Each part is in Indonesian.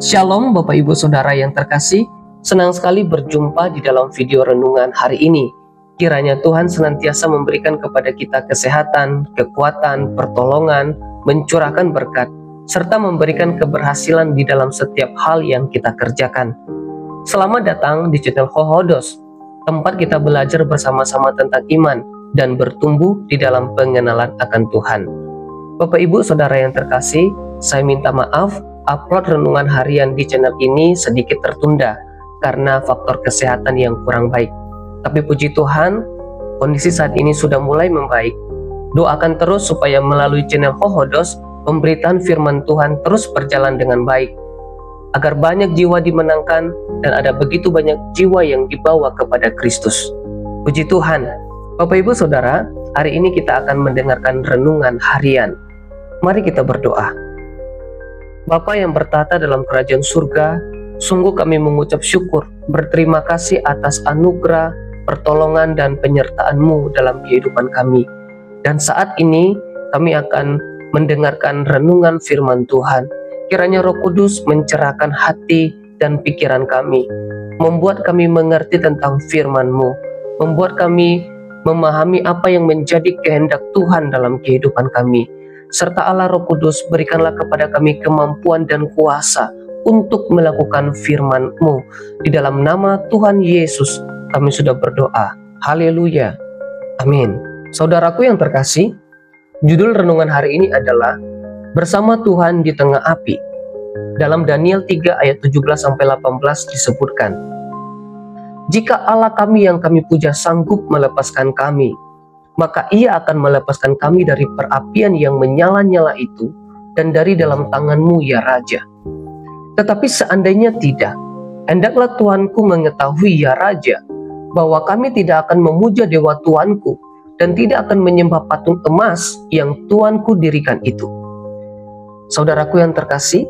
Shalom Bapak Ibu Saudara yang terkasih, senang sekali berjumpa di dalam video renungan hari ini. Kiranya Tuhan senantiasa memberikan kepada kita kesehatan, kekuatan, pertolongan, mencurahkan berkat, serta memberikan keberhasilan di dalam setiap hal yang kita kerjakan. Selamat datang di channel Hohodos, tempat kita belajar bersama-sama tentang iman dan bertumbuh di dalam pengenalan akan Tuhan. Bapak Ibu Saudara yang terkasih, saya minta maaf upload renungan harian di channel ini sedikit tertunda karena faktor kesehatan yang kurang baik. Tapi puji Tuhan, kondisi saat ini sudah mulai membaik. Doakan terus supaya melalui channel Hohodos, pemberitaan firman Tuhan terus berjalan dengan baik, agar banyak jiwa dimenangkan dan ada begitu banyak jiwa yang dibawa kepada Kristus. Puji Tuhan. Bapak Ibu Saudara, hari ini kita akan mendengarkan renungan harian. Mari kita berdoa. Bapa yang bertata dalam kerajaan surga, sungguh kami mengucap syukur, berterima kasih atas anugerah, pertolongan, dan penyertaan-Mu dalam kehidupan kami. Dan saat ini kami akan mendengarkan renungan firman Tuhan. Kiranya Roh Kudus mencerahkan hati dan pikiran kami, membuat kami mengerti tentang firman-Mu, membuat kami memahami apa yang menjadi kehendak Tuhan dalam kehidupan kami. Serta Allah Roh Kudus, berikanlah kepada kami kemampuan dan kuasa untuk melakukan firman-Mu. Di dalam nama Tuhan Yesus kami sudah berdoa. Haleluya. Amin. Saudaraku yang terkasih, judul renungan hari ini adalah Bersama Tuhan di Tengah Api. Dalam Daniel 3 ayat 17-18 disebutkan, jika Allah kami yang kami puja sanggup melepaskan kami, maka Ia akan melepaskan kami dari perapian yang menyala-nyala itu dan dari dalam tangan-Mu, ya Raja. Tetapi seandainya tidak, hendaklah Tuanku mengetahui, ya Raja, bahwa kami tidak akan memuja dewa Tuanku dan tidak akan menyembah patung emas yang Tuanku dirikan itu. Saudaraku yang terkasih,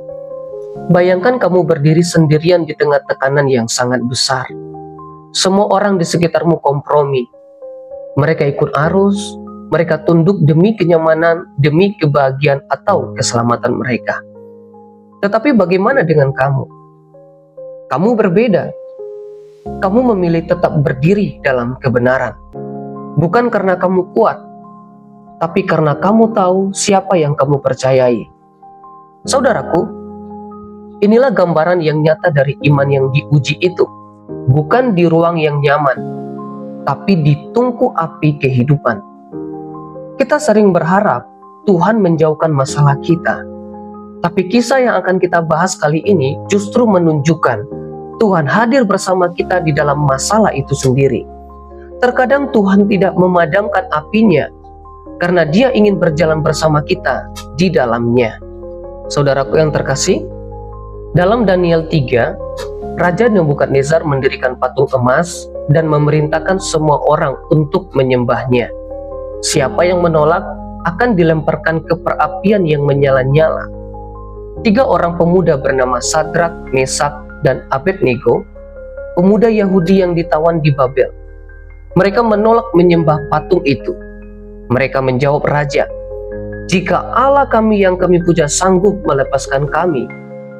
bayangkan kamu berdiri sendirian di tengah tekanan yang sangat besar. Semua orang di sekitarmu kompromi. Mereka ikut arus, mereka tunduk demi kenyamanan, demi kebahagiaan atau keselamatan mereka. Tetapi bagaimana dengan kamu? Kamu berbeda. Kamu memilih tetap berdiri dalam kebenaran. Bukan karena kamu kuat, tapi karena kamu tahu siapa yang kamu percayai. Saudaraku, inilah gambaran yang nyata dari iman yang diuji itu. Bukan di ruang yang nyaman, tapi di tungku api kehidupan. Kita sering berharap Tuhan menjauhkan masalah kita. Tapi kisah yang akan kita bahas kali ini justru menunjukkan Tuhan hadir bersama kita di dalam masalah itu sendiri. Terkadang Tuhan tidak memadamkan apinya karena Dia ingin berjalan bersama kita di dalamnya. Saudaraku yang terkasih, dalam Daniel 3, Raja Nebukadnezar mendirikan patung emas dan memerintahkan semua orang untuk menyembahnya. Siapa yang menolak akan dilemparkan ke perapian yang menyala-nyala. 3 orang pemuda bernama Sadrak, Mesak, dan Abednego, pemuda Yahudi yang ditawan di Babel. Mereka menolak menyembah patung itu. Mereka menjawab raja, jika Allah kami yang kami puja sanggup melepaskan kami,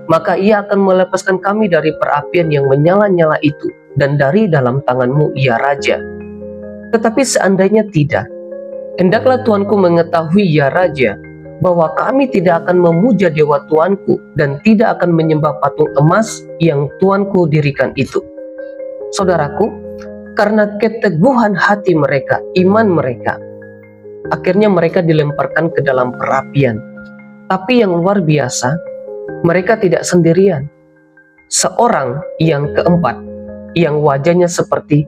maka Ia akan melepaskan kami dari perapian yang menyala-nyala itu dan dari dalam tangan-Mu, ya Raja. Tetapi seandainya tidak, hendaklah Tuanku mengetahui, ya Raja, bahwa kami tidak akan memuja dewa Tuanku dan tidak akan menyembah patung emas yang Tuanku dirikan itu. Saudaraku, karena keteguhan hati mereka, iman mereka, akhirnya mereka dilemparkan ke dalam perapian. Tapi yang luar biasa, mereka tidak sendirian. Seorang yang keempat, yang wajahnya seperti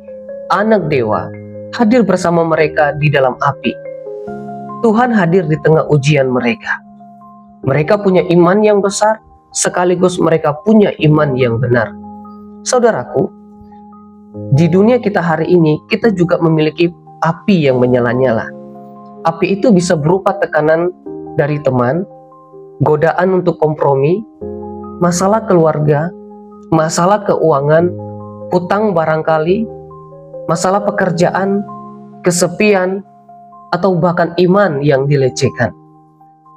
anak dewa, hadir bersama mereka di dalam api. Tuhan hadir di tengah ujian mereka. Mereka punya iman yang besar, sekaligus mereka punya iman yang benar. Saudaraku, di dunia kita hari ini, kita juga memiliki api yang menyala-nyala. Api itu bisa berupa tekanan dari teman, godaan untuk kompromi, masalah keluarga, masalah keuangan, hutang barangkali, masalah pekerjaan, kesepian, atau bahkan iman yang dilecehkan.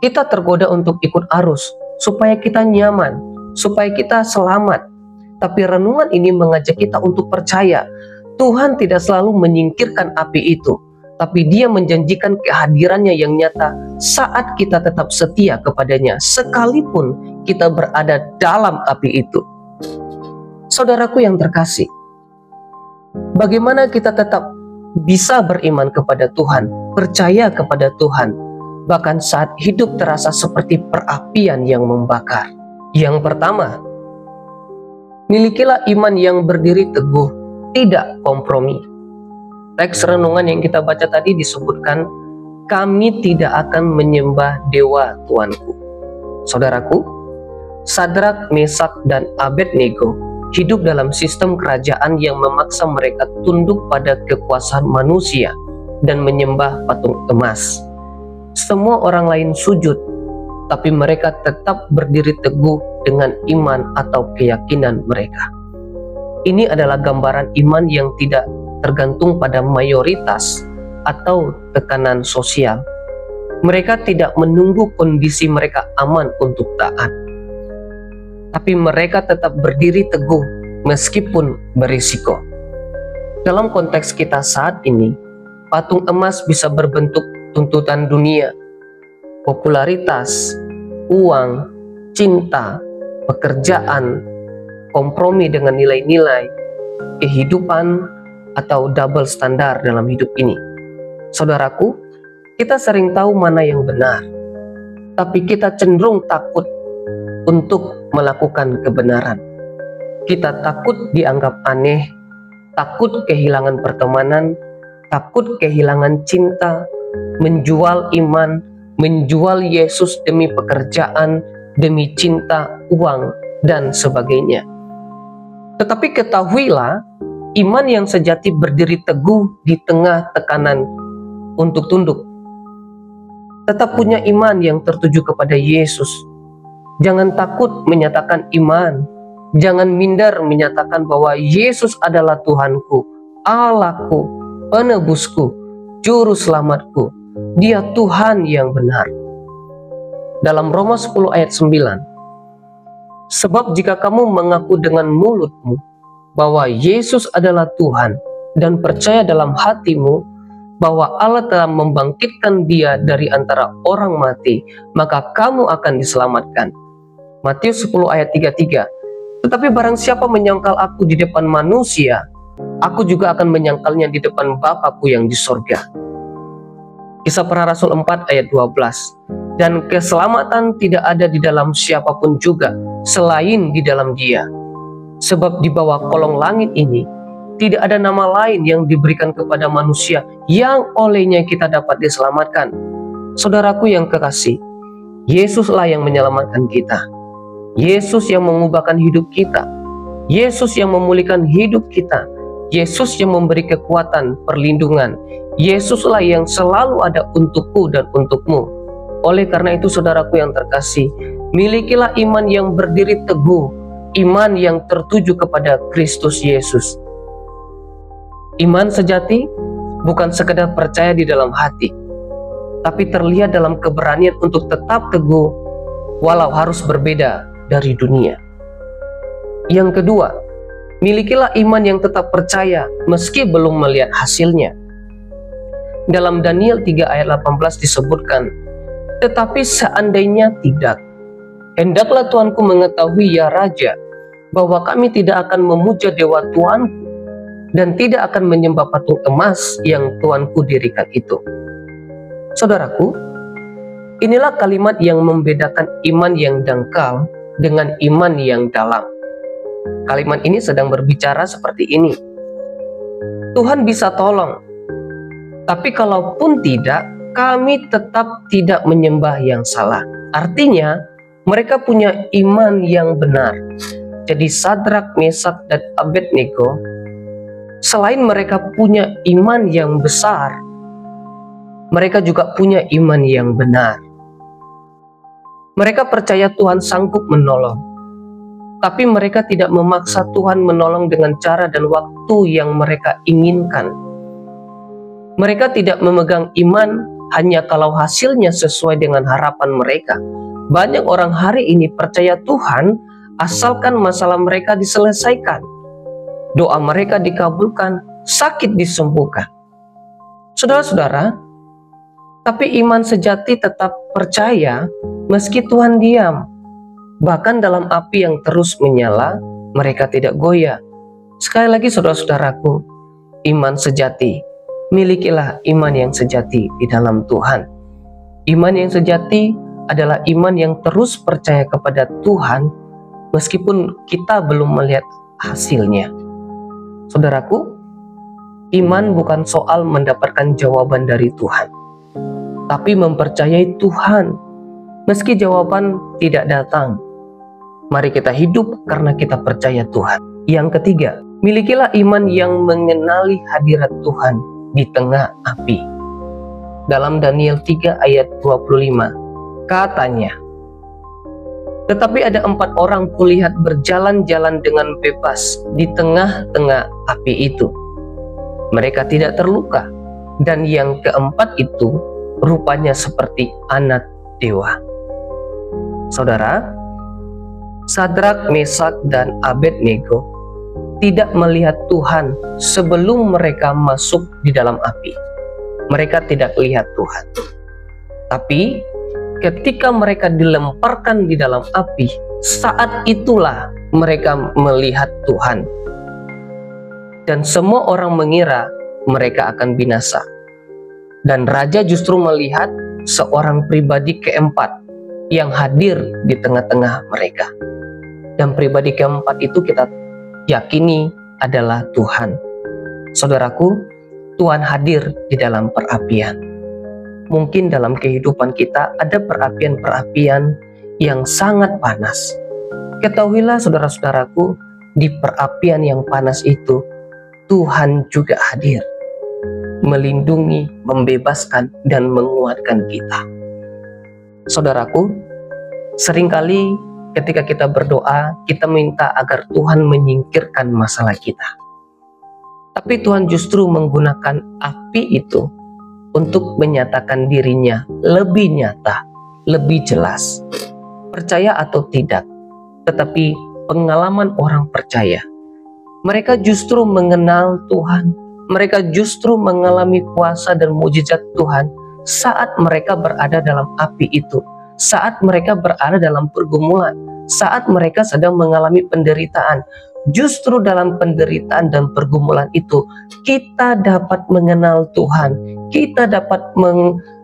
Kita tergoda untuk ikut arus supaya kita nyaman, supaya kita selamat. Tapi renungan ini mengajak kita untuk percaya Tuhan tidak selalu menyingkirkan api itu, tapi Dia menjanjikan kehadirannya yang nyata saat kita tetap setia kepadanya, sekalipun kita berada dalam api itu. Saudaraku yang terkasih, bagaimana kita tetap bisa beriman kepada Tuhan, percaya kepada Tuhan, bahkan saat hidup terasa seperti perapian yang membakar? Yang pertama, milikilah iman yang berdiri teguh, tidak kompromi. Teks renungan yang kita baca tadi disebutkan, kami tidak akan menyembah dewa Tuanku. Saudaraku, Sadrak, Mesak, dan Abednego hidup dalam sistem kerajaan yang memaksa mereka tunduk pada kekuasaan manusia dan menyembah patung emas. Semua orang lain sujud, tapi mereka tetap berdiri teguh dengan iman atau keyakinan mereka. Ini adalah gambaran iman yang tidak tergantung pada mayoritas atau tekanan sosial. Mereka tidak menunggu kondisi mereka aman untuk taat, tapi mereka tetap berdiri teguh meskipun berisiko. Dalam konteks kita saat ini, patung emas bisa berbentuk tuntutan dunia, popularitas, uang, cinta, pekerjaan, kompromi dengan nilai-nilai, kehidupan, atau double standar dalam hidup ini. Saudaraku, kita sering tahu mana yang benar, tapi kita cenderung takut untuk melakukan kebenaran. Kita takut dianggap aneh, takut kehilangan pertemanan, takut kehilangan cinta, menjual iman, menjual Yesus demi pekerjaan, demi cinta, uang, dan sebagainya. Tetapi ketahuilah, iman yang sejati berdiri teguh di tengah tekanan untuk tunduk. Tetap punya iman yang tertuju kepada Yesus. Jangan takut menyatakan iman. Jangan minder menyatakan bahwa Yesus adalah Tuhanku, Allahku, penebusku, juru selamatku. Dia Tuhan yang benar. Dalam Roma 10 ayat 9, sebab jika kamu mengaku dengan mulutmu bahwa Yesus adalah Tuhan dan percaya dalam hatimu bahwa Allah telah membangkitkan Dia dari antara orang mati, maka kamu akan diselamatkan. Matius 10 ayat 33. Tetapi barang siapa menyangkal aku di depan manusia, aku juga akan menyangkalnya di depan Bapa-Ku yang di sorga. Kisah Para Rasul 4 ayat 12. Dan keselamatan tidak ada di dalam siapapun juga selain di dalam Dia. Sebab di bawah kolong langit ini tidak ada nama lain yang diberikan kepada manusia yang olehnya kita dapat diselamatkan. Saudaraku yang kekasih, Yesuslah yang menyelamatkan kita. Yesus yang mengubahkan hidup kita. Yesus yang memulihkan hidup kita. Yesus yang memberi kekuatan, perlindungan. Yesuslah yang selalu ada untukku dan untukmu. Oleh karena itu, saudaraku yang terkasih, milikilah iman yang berdiri teguh, iman yang tertuju kepada Kristus Yesus. Iman sejati bukan sekedar percaya di dalam hati, tapi terlihat dalam keberanian untuk tetap teguh walau harus berbeda dari dunia. Yang kedua, milikilah iman yang tetap percaya meski belum melihat hasilnya. Dalam Daniel 3 ayat 18 disebutkan, tetapi seandainya tidak, hendaklah Tuanku mengetahui ya Raja, bahwa kami tidak akan memuja dewa Tuanku dan tidak akan menyembah patung emas yang Tuanku dirikan itu. Saudaraku, inilah kalimat yang membedakan iman yang dangkal dengan iman yang dalam. Kalimat ini sedang berbicara seperti ini. Tuhan bisa tolong, tapi kalaupun tidak, kami tetap tidak menyembah yang salah. Artinya, mereka punya iman yang benar. Jadi Sadrak, Mesak, dan Abednego, selain mereka punya iman yang besar, mereka juga punya iman yang benar. Mereka percaya Tuhan sanggup menolong, tapi mereka tidak memaksa Tuhan menolong dengan cara dan waktu yang mereka inginkan. Mereka tidak memegang iman hanya kalau hasilnya sesuai dengan harapan mereka. Banyak orang hari ini percaya Tuhan asalkan masalah mereka diselesaikan, doa mereka dikabulkan, sakit disembuhkan. Saudara-saudara, tapi iman sejati tetap percaya meski Tuhan diam. Bahkan dalam api yang terus menyala, mereka tidak goyah. Sekali lagi saudara-saudaraku, iman sejati, milikilah iman yang sejati di dalam Tuhan. Iman yang sejati adalah iman yang terus percaya kepada Tuhan meskipun kita belum melihat hasilnya. Saudaraku, iman bukan soal mendapatkan jawaban dari Tuhan, tapi mempercayai Tuhan meski jawaban tidak datang. Mari kita hidup karena kita percaya Tuhan. Yang ketiga, milikilah iman yang mengenali hadirat Tuhan di tengah api. Dalam Daniel 3 ayat 25, katanya, tetapi ada 4 orang kulihat berjalan-jalan dengan bebas di tengah-tengah api itu. Mereka tidak terluka, dan yang keempat itu rupanya seperti anak dewa. Saudara, Sadrak, Mesak, dan Abednego tidak melihat Tuhan sebelum mereka masuk di dalam api. Mereka tidak lihat Tuhan. Tapi ketika mereka dilemparkan di dalam api, saat itulah mereka melihat Tuhan. Dan semua orang mengira mereka akan binasa. Dan raja justru melihat seorang pribadi keempat yang hadir di tengah-tengah mereka. Dan pribadi keempat itu kita yakini adalah Tuhan. Saudaraku, Tuhan hadir di dalam perapian. Mungkin dalam kehidupan kita ada perapian-perapian yang sangat panas. Ketahuilah saudara-saudaraku, di perapian yang panas itu, Tuhan juga hadir, melindungi, membebaskan, dan menguatkan kita. Saudaraku, seringkali ketika kita berdoa, kita minta agar Tuhan menyingkirkan masalah kita. Tapi Tuhan justru menggunakan api itu untuk menyatakan dirinya lebih nyata, lebih jelas. Percaya atau tidak, tetapi pengalaman orang percaya, mereka justru mengenal Tuhan. Mereka justru mengalami kuasa dan mujizat Tuhan saat mereka berada dalam api itu, saat mereka berada dalam pergumulan, saat mereka sedang mengalami penderitaan. Justru dalam penderitaan dan pergumulan itu kita dapat mengenal Tuhan, kita dapat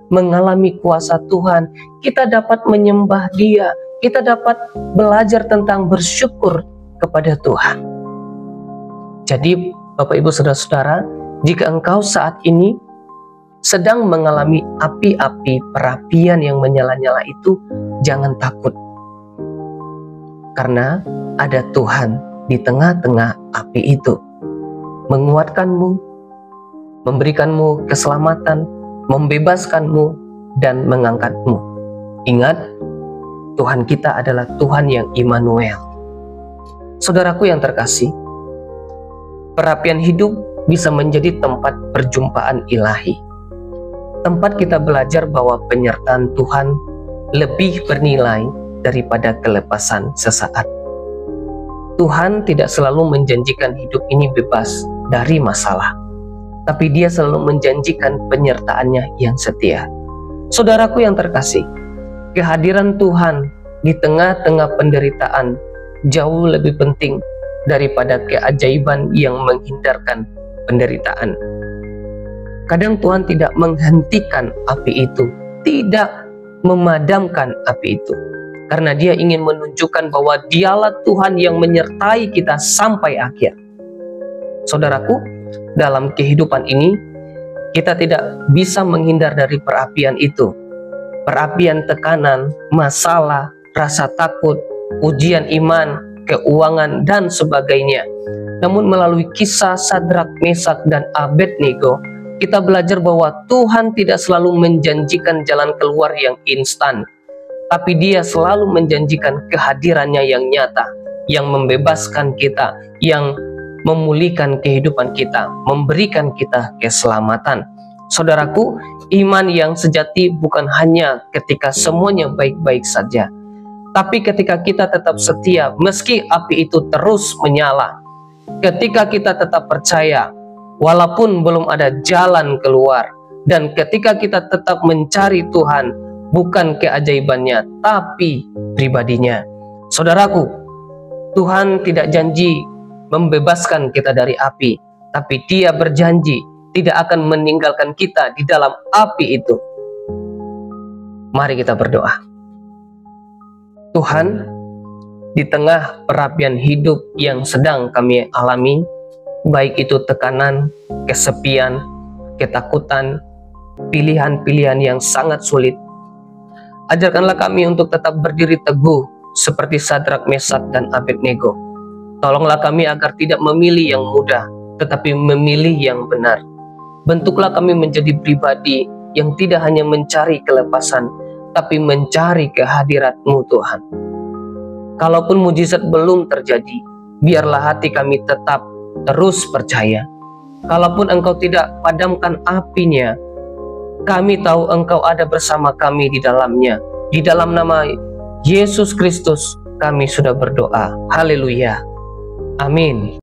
mengalami kuasa Tuhan, kita dapat menyembah Dia, kita dapat belajar tentang bersyukur kepada Tuhan. Jadi Bapak Ibu Saudara-saudara, jika engkau saat ini sedang mengalami api-api perapian yang menyala-nyala itu, jangan takut. Karena ada Tuhan di tengah-tengah api itu, menguatkanmu, memberikanmu keselamatan, membebaskanmu, dan mengangkatmu. Ingat, Tuhan kita adalah Tuhan yang Immanuel. Saudaraku yang terkasih, perapian hidup bisa menjadi tempat perjumpaan ilahi. Tempat kita belajar bahwa penyertaan Tuhan lebih bernilai daripada kelepasan sesaat. Tuhan tidak selalu menjanjikan hidup ini bebas dari masalah, tapi Dia selalu menjanjikan penyertaannya yang setia. Saudaraku yang terkasih, kehadiran Tuhan di tengah-tengah penderitaan jauh lebih penting daripada keajaiban yang menghindarkan penderitaan. Kadang Tuhan tidak menghentikan api itu, tidak memadamkan api itu, karena Dia ingin menunjukkan bahwa Dialah Tuhan yang menyertai kita sampai akhir. Saudaraku, dalam kehidupan ini, kita tidak bisa menghindar dari perapian itu. Perapian tekanan, masalah, rasa takut, ujian iman, keuangan, dan sebagainya. Namun melalui kisah Sadrak, Mesak, dan Abednego, kita belajar bahwa Tuhan tidak selalu menjanjikan jalan keluar yang instan, tapi Dia selalu menjanjikan kehadirannya yang nyata, yang membebaskan kita, yang memulihkan kehidupan kita, memberikan kita keselamatan. Saudaraku, iman yang sejati bukan hanya ketika semuanya baik-baik saja, Tapi ketika kita tetap setia, meski api itu terus menyala, ketika kita tetap percaya, walaupun belum ada jalan keluar, dan ketika kita tetap mencari Tuhan, bukan keajaibannya, tapi pribadinya. Saudaraku, Tuhan tidak janji membebaskan kita dari api, tapi Dia berjanji tidak akan meninggalkan kita di dalam api itu. Mari kita berdoa. Tuhan, di tengah perapian hidup yang sedang kami alami, baik itu tekanan, kesepian, ketakutan, pilihan-pilihan yang sangat sulit, ajarkanlah kami untuk tetap berdiri teguh seperti Sadrak, Mesak, dan Abednego. Tolonglah kami agar tidak memilih yang mudah, tetapi memilih yang benar. Bentuklah kami menjadi pribadi yang tidak hanya mencari kelepasan, tapi mencari kehadirat-Mu, Tuhan. Kalaupun mujizat belum terjadi, biarlah hati kami tetap terus percaya. Kalaupun Engkau tidak padamkan apinya, kami tahu Engkau ada bersama kami di dalamnya. Di dalam nama Yesus Kristus kami sudah berdoa. Haleluya. Amin.